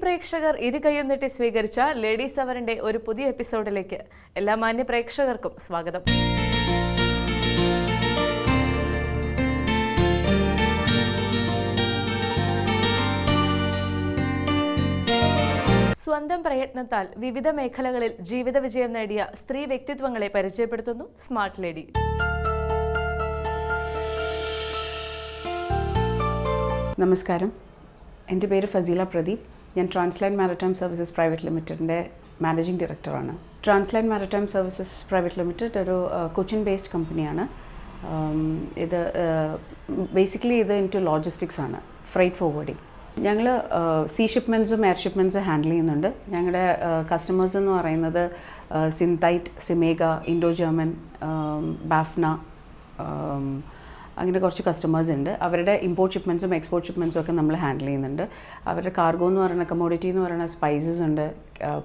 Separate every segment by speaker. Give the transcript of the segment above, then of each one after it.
Speaker 1: പ്രേക്ഷകർ ഇരുകൈയും നീട്ടി സ്വീകരിച്ച ലേഡീസ് അവറിന്റെ ഒരു പുതിയ എപ്പിസോഡിലേക്ക് എല്ലാ മാന്യ പ്രേക്ഷകർക്കും സ്വാഗതം. സ്വന്തം പ്രയത്നത്താൽ വിവിധ മേഖലകളിൽ ജീവിത വിജയം നേടിയ സ്ത്രീ വ്യക്തിത്വങ്ങളെ പരിചയപ്പെടുത്തുന്നു സ്മാർട്ട് ലേഡി.
Speaker 2: നമസ്കാരം, എൻ്റെ പേര് ഫസീല പ്രദീപ്. ഞാൻ ട്രാൻസ്ലൈൻ മാരിടൈം സർവീസസ് പ്രൈവറ്റ് ലിമിറ്റഡിൻ്റെ മാനേജിംഗ് ഡയറക്ടറാണ്. ട്രാൻസ്ലൈൻ മാരിടൈം സർവീസസ് പ്രൈവറ്റ് ലിമിറ്റഡ് ഒരു കൊച്ചിൻ ബേസ്ഡ് കമ്പനിയാണ്. ഇത് ബേസിക്കലി ഇത് ഇൻറ്റു ലോജിസ്റ്റിക്സ് ആണ്, ഫ്രൈറ്റ് ഫോർവേഡിങ്. ഞങ്ങൾ സീ ഷിപ്മെൻറ്റ്സും എയർ ഷിപ്മെൻറ്റ്സും ഹാൻഡിൽ ചെയ്യുന്നുണ്ട്. ഞങ്ങളുടെ കസ്റ്റമേഴ്സ് എന്ന് പറയുന്നത് സിന്തൈറ്റ്, സിമേഗ, ഇൻഡോ ജർമ്മൻ, ബാഫ്ന, അങ്ങനെ കുറച്ച് കസ്റ്റമേഴ്സ് ഉണ്ട്. അവരുടെ ഇമ്പോർട്ട് ഷിപ്മെൻറ്റ്സും എക്സ്പോർട്ട് ഷിപ്മെൻറ്റ്സും ഒക്കെ നമ്മൾ ഹാൻഡിൽ ചെയ്യുന്നുണ്ട്. അവരുടെ കാർഗോ എന്ന് പറയുന്ന കമ്മോഡിറ്റി എന്ന് പറയുന്ന സ്പൈസസ് ഉണ്ട്,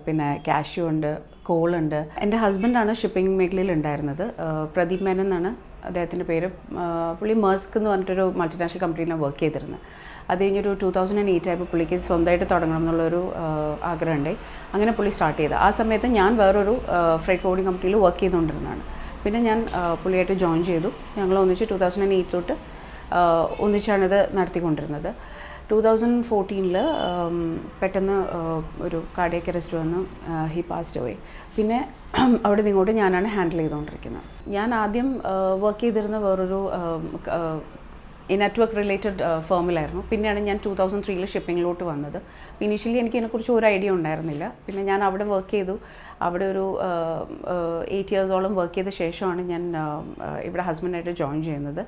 Speaker 2: പിന്നെ കാഷ്യൂ ഉണ്ട്, കോളുണ്ട്. എൻ്റെ ഹസ്ബൻഡാണ് ഷിപ്പിംഗ് മേഖലയിൽ ഉണ്ടായിരുന്നത്. പ്രദീപ് മേനൻ എന്നാണ് അദ്ദേഹത്തിൻ്റെ പേര്. പുള്ളി മേഴ്സ്ക് എന്ന് പറഞ്ഞിട്ടൊരു മൾട്ടിനാഷണൽ കമ്പനിയിലാണ് വർക്ക് ചെയ്തിരുന്നത്. അത് കഴിഞ്ഞൊരു 2008 ആയപ്പോൾ പുള്ളിക്ക് സ്വന്തമായിട്ട് തുടങ്ങണം എന്നുള്ളൊരു ആഗ്രഹമുണ്ടായി. അങ്ങനെ പുള്ളി സ്റ്റാർട്ട് ചെയ്തത്. ആ സമയത്ത് ഞാൻ വേറൊരു ഫ്രൈറ്റ് ഫോർവേഡിംഗ് കമ്പനിയിൽ വർക്ക് ചെയ്തുകൊണ്ടിരുന്നതാണ്. പിന്നെ ഞാൻ പുള്ളിയായിട്ട് ജോയിൻ ചെയ്തു. ഞങ്ങൾ ഒന്നിച്ച് 2008 തൊട്ട് ഒന്നിച്ചാണിത് നടത്തിക്കൊണ്ടിരുന്നത്. 2014 പെട്ടെന്ന് ഒരു കാർഡിയക് അറസ്റ്റ് വന്നു, ഹി പാസ്ഡ് അവേ. പിന്നെ അവിടെ നിങ്ങോട്ട് ഞാനാണ് ഹാൻഡിൽ ചെയ്തുകൊണ്ടിരിക്കുന്നത്. ഞാൻ ആദ്യം വർക്ക് ചെയ്തിരുന്ന വേറൊരു നെറ്റ്വർക്ക് റിലേറ്റഡ് ഫേമിലായിരുന്നു. പിന്നെയാണ് ഞാൻ 2003 ഷിപ്പിങ്ങിലോട്ട് വന്നത്. ഇനീഷ്യലി എനിക്ക് ഇതിനെക്കുറിച്ച് ഒരു ഐഡിയ ഉണ്ടായിരുന്നില്ല. പിന്നെ ഞാൻ അവിടെ വർക്ക് ചെയ്തു. അവിടെ ഒരു 8 ഇയേഴ്സോളം വർക്ക് ചെയ്ത ശേഷമാണ് ഞാൻ ഇവിടെ ഹസ്ബൻഡായിട്ട് ജോയിൻ ചെയ്യുന്നത്.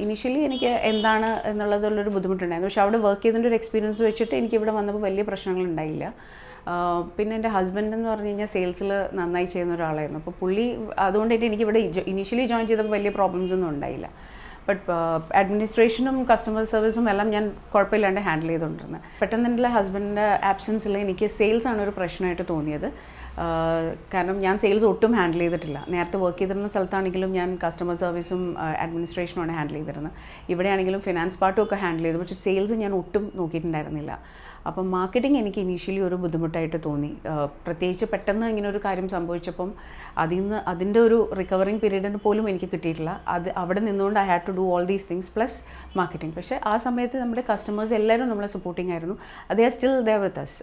Speaker 2: ഇനീഷ്യലി എനിക്ക് എന്താണ് എന്നുള്ളതുള്ളൊരു ബുദ്ധിമുട്ടുണ്ടായിരുന്നു. പക്ഷേ അവിടെ വർക്ക് ചെയ്തതിൻ്റെ ഒരു എക്സ്പീരിയൻസ് വെച്ചിട്ട് എനിക്കിവിടെ വന്നപ്പോൾ വലിയ പ്രശ്നങ്ങളുണ്ടായില്ല. പിന്നെ എൻ്റെ ഹസ്ബൻഡ് എന്ന് പറഞ്ഞു കഴിഞ്ഞാൽ സെയിൽസിൽ നന്നായി ചെയ്യുന്ന ഒരാളായിരുന്നു. അപ്പോൾ പുള്ളി അതുകൊണ്ടായിട്ട് എനിക്കിവിടെ ഇനീഷ്യലി ജോയിൻ ചെയ്തപ്പോൾ വലിയ പ്രോബ്ലംസ് ഒന്നും ഉണ്ടായില്ല. ബട്ട് അഡ്മിനിസ്ട്രേഷനും കസ്റ്റമർ സർവീസും എല്ലാം ഞാൻ കുഴപ്പമില്ലാണ്ട് ഹാൻഡിൽ ചെയ്തുകൊണ്ടിരുന്നത്. പെട്ടെന്ന് എൻ്റെ ഹസ്ബൻഡിൻ്റെ ആബ്സെൻസിൽ എനിക്ക് സെയിൽസ് ആണ് ഒരു പ്രശ്നമായിട്ട് തോന്നിയത്. കാരണം ഞാൻ സെയിൽസ് ഒട്ടും ഹാൻഡിൽ ചെയ്തിട്ടില്ല. നേരത്തെ വർക്ക് ചെയ്തിരുന്ന സ്ഥലത്താണെങ്കിലും ഞാൻ കസ്റ്റമർ സർവീസും അഡ്മിനിസ്ട്രേഷനുമാണ് ഹാൻഡിൽ ചെയ്തിരുന്നത്. ഇവിടെയാണെങ്കിലും ഫിനാൻസ് പാർട്ടും ഒക്കെ ഹാൻഡിൽ ചെയ്തു. പക്ഷേ സെയിൽസ് ഞാൻ ഒട്ടും നോക്കിയിട്ടുണ്ടായിരുന്നില്ല. അപ്പം മാർക്കറ്റിംഗ് എനിക്ക് ഇനീഷ്യലി ഒരു ബുദ്ധിമുട്ടായിട്ട് തോന്നി. പ്രത്യേകിച്ച് പെട്ടെന്ന് ഇങ്ങനെ ഒരു കാര്യം സംഭവിച്ചപ്പം അതിൻ്റെ ഒരു റിക്കവറിങ് പീരീഡിന് പോലും എനിക്ക് കിട്ടിയിട്ടില്ല. അവിടെ നിന്നുകൊണ്ട് I had to do all these things plus marketing. പക്ഷേ ആ സമയത്ത് നമ്മുടെ കസ്റ്റമേഴ്സ് എല്ലാവരും നമ്മളെ സപ്പോർട്ടിംഗ് ആയിരുന്നു. അതേ സ്റ്റിൽ ദേ വിത്ത് അസ്.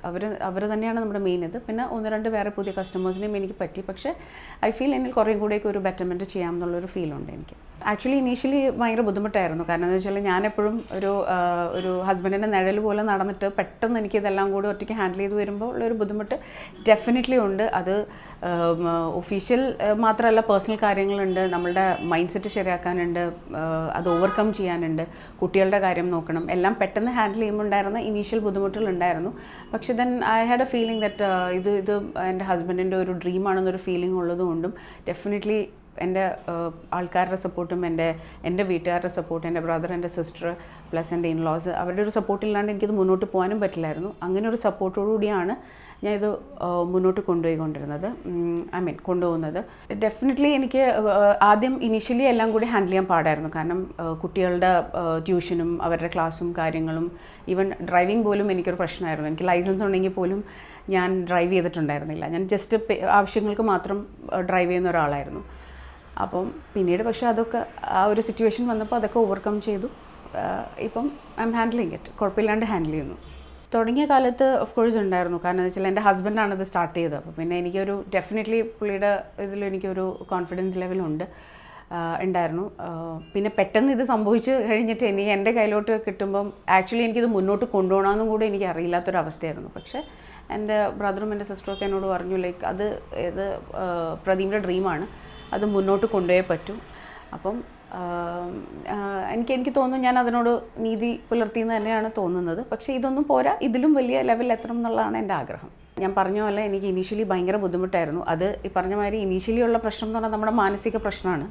Speaker 2: അവർ തന്നെയാണ് നമ്മുടെ മെയിൻ ഇത്. പിന്നെ 1-2 വേറെ പുതിയ കസ്റ്റമേഴ്സിനെയും എനിക്ക് പറ്റി. പക്ഷേ ഐ ഫീൽ എന്നിൽ കുറേയും കൂടെയൊക്കെ ഒരു ബെറ്റർമെൻറ്റ് ചെയ്യാം എന്നുള്ളൊരു ഫീലുണ്ട് എനിക്ക്. ആക്ച്വലി ഇനീഷ്യലി ഭയങ്കര ബുദ്ധിമുട്ടായിരുന്നു. കാരണം എന്ന് വെച്ചാൽ ഞാനെപ്പോഴും ഒരു ഹസ്ബൻഡിൻ്റെ നിഴൽ പോലെ നടന്നിട്ട് പെട്ടെന്ന് എനിക്ക് ഇതെല്ലാം കൂടി ഒറ്റയ്ക്ക് ഹാൻഡിൽ ചെയ്ത് വരുമ്പോൾ ഉള്ളൊരു ബുദ്ധിമുട്ട് ഡെഫിനറ്റ്ലി ഉണ്ട്. അത് ഒഫീഷ്യൽ മാത്രമല്ല, പേഴ്സണൽ കാര്യങ്ങളുണ്ട്, നമ്മളുടെ മൈൻഡ് സെറ്റ് ശരിയാക്കാനുണ്ട്, അത് ഓവർകം ചെയ്യാനുണ്ട്, കുട്ടികളുടെ കാര്യം നോക്കണം. എല്ലാം പെട്ടെന്ന് ഹാൻഡിൽ ചെയ്യുമ്പോൾ ഉണ്ടായിരുന്ന ഇനീഷ്യൽ ബുദ്ധിമുട്ടുകളുണ്ടായിരുന്നു. പക്ഷേ then I had A feeling that ഇത് എൻ്റെ ഹസ്ബൻഡിൻ്റെ ഒരു ഡ്രീമാണെന്നൊരു ഫീലിംഗ് ഉള്ളതുകൊണ്ടും ഡെഫിനറ്റ്ലി എൻ്റെ ആൾക്കാരുടെ സപ്പോർട്ടും എൻ്റെ വീട്ടുകാരുടെ സപ്പോർട്ട്, എൻ്റെ ബ്രദർ, എൻ്റെ സിസ്റ്റർ പ്ലസ് എൻ്റെ ഇൻലോസ്, അവരുടെ ഒരു സപ്പോർട്ടില്ലാണ്ട് എനിക്കിത് മുന്നോട്ട് പോകാനും പറ്റില്ലായിരുന്നു. അങ്ങനെ ഒരു സപ്പോർട്ടോടുകൂടിയാണ് ഞാൻ ഇത് മുന്നോട്ട് കൊണ്ടുപോകുന്നത്. ഡെഫിനറ്റ്ലി എനിക്ക് ആദ്യം ഇനീഷ്യലി എല്ലാം കൂടി ഹാൻഡിൽ ചെയ്യാൻ പാടായിരുന്നു. കാരണം കുട്ടികളുടെ ട്യൂഷനും അവരുടെ ക്ലാസ്സും കാര്യങ്ങളും, ഈവൻ ഡ്രൈവിംഗ് പോലും എനിക്കൊരു പ്രശ്നമായിരുന്നു. എനിക്ക് ലൈസൻസ് ഉണ്ടെങ്കിൽ പോലും ഞാൻ ഡ്രൈവ് ചെയ്തിട്ടുണ്ടായിരുന്നില്ല. ഞാൻ ജസ്റ്റ് ആവശ്യങ്ങൾക്ക് മാത്രം ഡ്രൈവ് ചെയ്യുന്ന ഒരാളായിരുന്നു. അപ്പം പിന്നീട് പക്ഷേ അതൊക്കെ ആ ഒരു സിറ്റുവേഷൻ വന്നപ്പോൾ അതൊക്കെ ഓവർകം ചെയ്തു. ഇപ്പം ഐ എം ഹാൻഡിലിങ് ഇറ്റ്, കുഴപ്പമില്ലാണ്ട് ഹാൻഡിൽ ചെയ്യുന്നു. തുടങ്ങിയ കാലത്ത് ഓഫ് കോഴ്സ് ഉണ്ടായിരുന്നു. കാരണം എന്ന് വെച്ചാൽ എൻ്റെ ഹസ്ബൻഡാണ് ഇത് സ്റ്റാർട്ട് ചെയ്തത്. അപ്പോൾ പിന്നെ എനിക്കൊരു ഡെഫിനറ്റ്ലി പുള്ളിയുടെ എനിക്കൊരു കോൺഫിഡൻസ് ലെവലുണ്ട് ഉണ്ടായിരുന്നു. പിന്നെ പെട്ടെന്ന് ഇത് സംഭവിച്ച് കഴിഞ്ഞിട്ട് എൻ്റെ കയ്യിലോട്ട് കിട്ടുമ്പം ആക്ച്വലി എനിക്കിത് മുന്നോട്ട് കൊണ്ടുപോകണമെന്നും കൂടെ എനിക്ക് അറിയില്ലാത്തൊരവസ്ഥയായിരുന്നു. പക്ഷേ എൻ്റെ ബ്രദറും എൻ്റെ സിസ്റ്ററും ഒക്കെ എന്നോട് പറഞ്ഞു, ലൈക്ക് ഇത് പ്രദീപിൻ്റെ ഡ്രീമാണ്, അത് മുന്നോട്ട് കൊണ്ടുപോയേ പറ്റൂ. അപ്പം എനിക്ക് തോന്നുന്നു ഞാൻ അതിനോട് നീതി പുലർത്തിയെന്ന് തന്നെയാണ് തോന്നുന്നത്. പക്ഷേ ഇതൊന്നും പോരാ, ഇതിലും വലിയ ലെവലിൽ എത്തണം എന്നുള്ളതാണ് എൻ്റെ ആഗ്രഹം. ഞാൻ പറഞ്ഞ പോലെ എനിക്ക് ഇനീഷ്യലി ഭയങ്കര ബുദ്ധിമുട്ടായിരുന്നു. അത് ഈ പറഞ്ഞ മാതിരി ഇനീഷ്യലി ഉള്ള പ്രശ്നം എന്ന് പറഞ്ഞാൽ നമ്മുടെ മാനസിക പ്രശ്നമാണ്.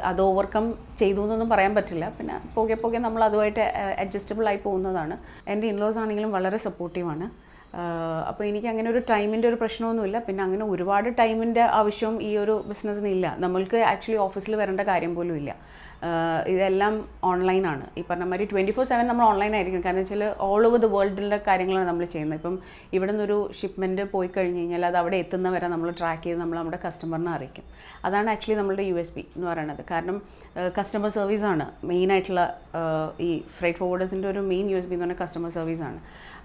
Speaker 2: അത് ഓവർകം ചെയ്തു എന്നൊന്നും പറയാൻ പറ്റില്ല. പിന്നെ പോകെ നമ്മൾ അതുമായിട്ട് അഡ്ജസ്റ്റബിൾ ആയി പോകുന്നതാണ്. എൻ്റെ ഇൻലോസ് ആണെങ്കിലും വളരെ സപ്പോർട്ടീവാണ്. അപ്പോൾ എനിക്ക് അങ്ങനെ ഒരു ടൈമിൻ്റെ ഒരു പ്രശ്നമൊന്നുമില്ല. പിന്നെ അങ്ങനെ ഒരുപാട് ടൈമിൻ്റെ ആവശ്യവും ഈ ഒരു ബിസിനസ്സിന് ഇല്ല. നമ്മൾക്ക് ആക്ച്വലി ഓഫീസിൽ വരേണ്ട കാര്യം പോലും ഇല്ല. ഇതെല്ലാം ഓൺലൈനാണ്. ഈ പറഞ്ഞ മാതിരി 24/7 നമ്മൾ ഓൺലൈനായിരിക്കും. കാരണം വെച്ചാൽ ഓൾ ഓവർ ദ വേൾഡിൻ്റെ കാര്യങ്ങളാണ് നമ്മൾ ചെയ്യുന്നത്. ഇപ്പം ഇവിടെ നിന്നൊരു ഷിപ്മെൻറ്റ് പോയി കഴിഞ്ഞ് കഴിഞ്ഞാൽ അത് അവിടെ എത്തുന്നവരെ നമ്മൾ ട്രാക്ക് ചെയ്ത് നമ്മൾ നമ്മുടെ കസ്റ്റമറിനെ അറിയിക്കും. അതാണ് ആക്ച്വലി നമ്മളുടെ USP എന്ന് പറയുന്നത്. കാരണം കസ്റ്റമർ സർവീസാണ് മെയിനായിട്ടുള്ള ഈ ഫ്രൈറ്റ് ഫോർവേഡേഴ്സിൻ്റെ ഒരു മെയിൻ USP എന്ന് പറഞ്ഞാൽ കസ്റ്റമർ സർവീസാണ്.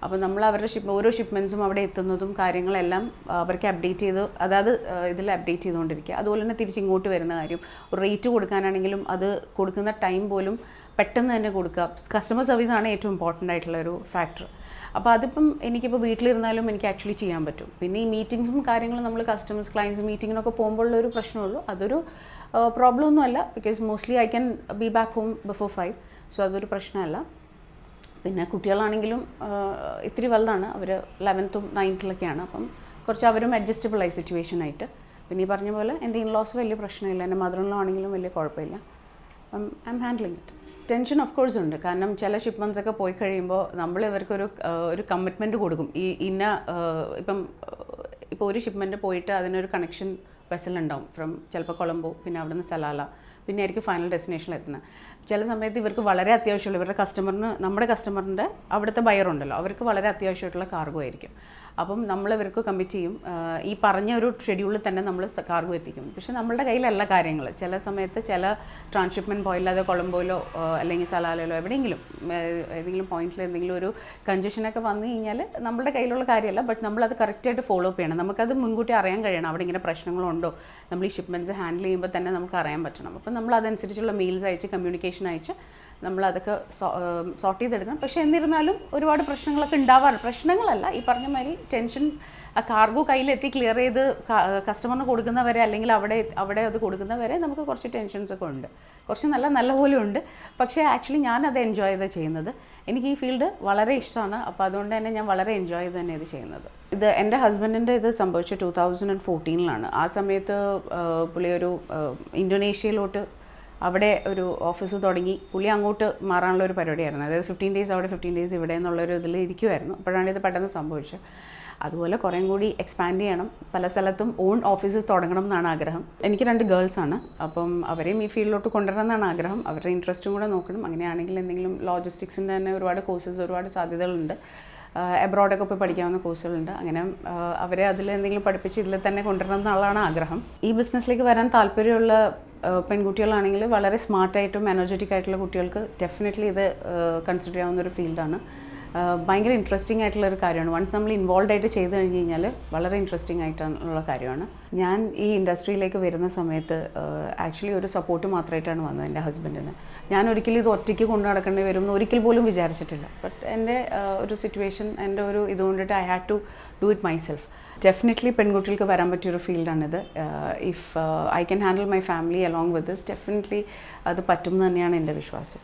Speaker 2: അപ്പോൾ നമ്മൾ അവരുടെ ഓരോ ഷിപ്മെൻറ്റ്സും അവിടെ എത്തുന്നതും കാര്യങ്ങളെല്ലാം അവർക്ക് അപ്ഡേറ്റ് ചെയ്ത് അതായത് ഇതിൽ അപ്ഡേറ്റ് ചെയ്തുകൊണ്ടിരിക്കുക. അതുപോലെ തന്നെ തിരിച്ചിങ്ങോട്ട് വരുന്ന കാര്യം ഒരു റേറ്റ് കൊടുക്കാനാണെങ്കിലും അത് കൊടുക്കുന്ന ടൈം പോലും പെട്ടെന്ന് തന്നെ കൊടുക്കുക. കസ്റ്റമർ സർവീസാണ് ഏറ്റവും ഇമ്പോർട്ടൻ്റ് ആയിട്ടുള്ള ഒരു ഫാക്ടർ. അപ്പോൾ അതിപ്പം എനിക്കിപ്പോൾ വീട്ടിലിരുന്നാലും എനിക്ക് ആക്ച്വലി ചെയ്യാൻ പറ്റും. പിന്നെ ഈ മീറ്റിങ്സും കാര്യങ്ങളും നമ്മൾ കസ്റ്റമേഴ്സ് ക്ലയൻസ് മീറ്റിങ്ങിനൊക്കെ പോകുമ്പോഴുള്ള ഒരു പ്രശ്നമുള്ളൂ. അതൊരു പ്രോബ്ലം ഒന്നുമല്ല. Because mostly I can be back home before 5. So അതൊരു പ്രശ്നമല്ല. പിന്നെ കുട്ടികളാണെങ്കിലും ഇത്തിരി വലുതാണ്. അവർ 11th 9th അപ്പം കുറച്ച് അവരും അഡ്ജസ്റ്റബിൾ ആയി സിറ്റുവേഷനായിട്ട്. പിന്നെ ഈ പറഞ്ഞ പോലെ എൻ്റെ ഇൻലോസ് വലിയ പ്രശ്നമില്ല. എൻ്റെ മദർ ഇൻ ലോ ആണെങ്കിലും വലിയ കുഴപ്പമില്ല. I M handling it. Tension of course ഉണ്ട്. കാരണം ചില ഷിപ്മെൻറ്റ്സ് ഒക്കെ പോയി കഴിയുമ്പോൾ നമ്മൾ ഇവർക്കൊരു ഒരു കമ്മിറ്റ്മെൻറ്റ് കൊടുക്കും. ഇപ്പോൾ ഒരു ഷിപ്മെൻറ്റ് പോയിട്ട് അതിനൊരു കണക്ഷൻ വെസലുണ്ടാവും ഫ്രം ചിലപ്പോൾ കൊളംബോ, പിന്നെ അവിടെ നിന്ന് സലാല, പിന്നെ ആയിരിക്കും ഫൈനൽ ഡെസ്റ്റിനേഷനിൽ എത്തുന്നത്. ചില സമയത്ത് ഇവർക്ക് വളരെ അത്യാവശ്യമുള്ള ഇവരുടെ നമ്മുടെ കസ്റ്റമറിൻ്റെ അവിടുത്തെ ബയറുണ്ടല്ലോ, അവർക്ക് വളരെ അത്യാവശ്യമായിട്ടുള്ള കാർഗോ ആയിരിക്കും. അപ്പം നമ്മൾ ഇവർക്ക് കമ്മിറ്റ് ചെയ്യും. ഈ പറഞ്ഞ ഒരു ഷെഡ്യൂളിൽ തന്നെ നമ്മൾ കാർഗോ എത്തിക്കും. പക്ഷേ നമ്മളുടെ കയ്യിലല്ല കാര്യങ്ങൾ. ചില സമയത്ത് ചില ട്രാൻസ്ഷിപ്മെൻറ്റ് പോയില്ലാതെ കൊളംബോയിലോ അല്ലെങ്കിൽ സലാലയിലോ എവിടെയെങ്കിലും ഏതെങ്കിലും പോയിന്റിൽ എന്തെങ്കിലും ഒരു കൺജഷനൊക്കെ വന്നു കഴിഞ്ഞാൽ നമ്മളുടെ കയ്യിലുള്ള കാര്യമല്ല. ബട്ട് നമ്മളത് കറക്റ്റായിട്ട് ഫോളോ അപ്പ് ചെയ്യണം. നമുക്കത് മുൻകൂട്ടി അറിയാൻ കഴിയണം. അവിടെ ഇങ്ങനെ പ്രശ്നങ്ങളുണ്ടോ, നമ്മൾ ഈ ഷിപ്മെൻറ്റ്സ് ഹാൻഡിൽ ചെയ്യുമ്പോൾ തന്നെ നമുക്ക് അറിയാൻ പറ്റണം. അപ്പം നമ്മൾ അതനുസരിച്ചുള്ള മെയിൽസ് അയച്ച് കമ്മ്യൂണിക്കേഷൻ അയച്ച് നമ്മളതൊക്കെ സോർട്ട് ചെയ്തെടുക്കണം. പക്ഷേ എന്നിരുന്നാലും ഒരുപാട് പ്രശ്നങ്ങളൊക്കെ ഉണ്ടാവാറുണ്ട്. പ്രശ്നങ്ങളല്ല, ഈ പറഞ്ഞ മാതിരി ടെൻഷൻ. ആ കാർഗോ കയ്യിലെത്തി ക്ലിയർ ചെയ്ത് കസ്റ്റമറിന് കൊടുക്കുന്നവരെ അല്ലെങ്കിൽ അവിടെ അത് കൊടുക്കുന്നവരെ നമുക്ക് കുറച്ച് ടെൻഷൻസൊക്കെ ഉണ്ട്. കുറച്ച് നല്ല പോലെ ഉണ്ട്. പക്ഷേ ആക്ച്വലി ഞാനത് എൻജോയ് ചെയ്ത് ചെയ്യുന്നത്. എനിക്ക് ഈ ഫീൽഡ് വളരെ ഇഷ്ടമാണ്. അപ്പോൾ അതുകൊണ്ട് തന്നെ ഞാൻ വളരെ എൻജോയ് ചെയ്ത് തന്നെ ഇത് ചെയ്യുന്നത്. ഇത് എൻ്റെ ഹസ്ബൻഡിൻ്റെ ഇത് സംഭവിച്ചത് 2014 ആ സമയത്ത് പുള്ളി ഒരു ഇന്തോനേഷ്യയിലോട്ട് അവിടെ ഒരു ഓഫീസ് തുടങ്ങി. പുള്ളി അങ്ങോട്ട് മാറാനുള്ള ഒരു പരിപാടിയായിരുന്നു. അതായത് 15 days അവിടെ 15 days ഇവിടെ എന്നുള്ളൊരു ഇതിൽ ഇരിക്കുമായിരുന്നു. അപ്പോഴാണ് ഇത് പെട്ടെന്ന് സംഭവിച്ചത്. അതുപോലെ കുറേം കൂടി എക്സ്പാൻഡ് ചെയ്യണം. പല സ്ഥലത്തും ഓൺ ഓഫീസസ് തുടങ്ങണം എന്നാണ് ആഗ്രഹം. എനിക്ക് 2 ഗേൾസാണ്. അപ്പം അവരെയും ഈ ഫീൽഡിലോട്ട് കൊണ്ടുവരണം എന്നാണ് ആഗ്രഹം. അവരുടെ ഇൻട്രസ്റ്റും കൂടെ നോക്കണം. അങ്ങനെയാണെങ്കിൽ എന്തെങ്കിലും ലോജിസ്റ്റിക്സിൻ്റെ തന്നെ ഒരുപാട് കോഴ്സസ്, ഒരുപാട് സാധ്യതകളുണ്ട്. എബ്രോഡൊക്കെ പോയി പഠിക്കാവുന്ന കോഴ്സുകളുണ്ട്. അങ്ങനെ അവരെ അതിൽ എന്തെങ്കിലും പഠിപ്പിച്ച് ഇതിൽ തന്നെ കൊണ്ടുവരണം എന്നുള്ളതാണ് ആഗ്രഹം. ഈ ബിസിനസ്സിലേക്ക് വരാൻ താല്പര്യമുള്ള പെൺകുട്ടികളാണെങ്കിൽ വളരെ സ്മാർട്ടായിട്ടും എനർജറ്റിക് ആയിട്ടുള്ള കുട്ടികൾക്ക് ഡെഫിനറ്റ്ലി ഇത് കൺസിഡർ ചെയ്യാവുന്നൊരു ഫീൽഡാണ്. ഭയങ്കര ഇൻട്രസ്റ്റിംഗ് ആയിട്ടുള്ളൊരു കാര്യമാണ്. വൺസ് നമ്മൾ ഇൻവോൾവ് ആയിട്ട് ചെയ്ത് കഴിഞ്ഞ് കഴിഞ്ഞാൽ വളരെ ഇൻട്രസ്റ്റിംഗ് ആയിട്ടുള്ള കാര്യമാണ്. ഞാൻ ഈ ഇൻഡസ്ട്രിയിലേക്ക് വരുന്ന സമയത്ത് ആക്ച്വലി ഒരു സപ്പോർട്ട് മാത്രമായിട്ടാണ് വന്നത് എൻ്റെ ഹസ്ബൻഡിന്. ഞാൻ ഒരിക്കലും ഇത് ഒറ്റയ്ക്ക് കൊണ്ടു നടക്കേണ്ടി വരും എന്ന് ഒരിക്കൽ പോലും വിചാരിച്ചിട്ടില്ല. ബട്ട് എൻ്റെ ഒരു സിറ്റുവേഷൻ, എൻ്റെ ഒരു ഇതുകൊണ്ടിട്ട് I had to do it myself. Definitely പെൺകുട്ടികൾക്ക് വരാൻ പറ്റിയൊരു ഫീൽഡാണിത്. If I can handle my family along with this, definitely അത് പറ്റും എന്ന് തന്നെയാണ് എൻ്റെ വിശ്വാസം.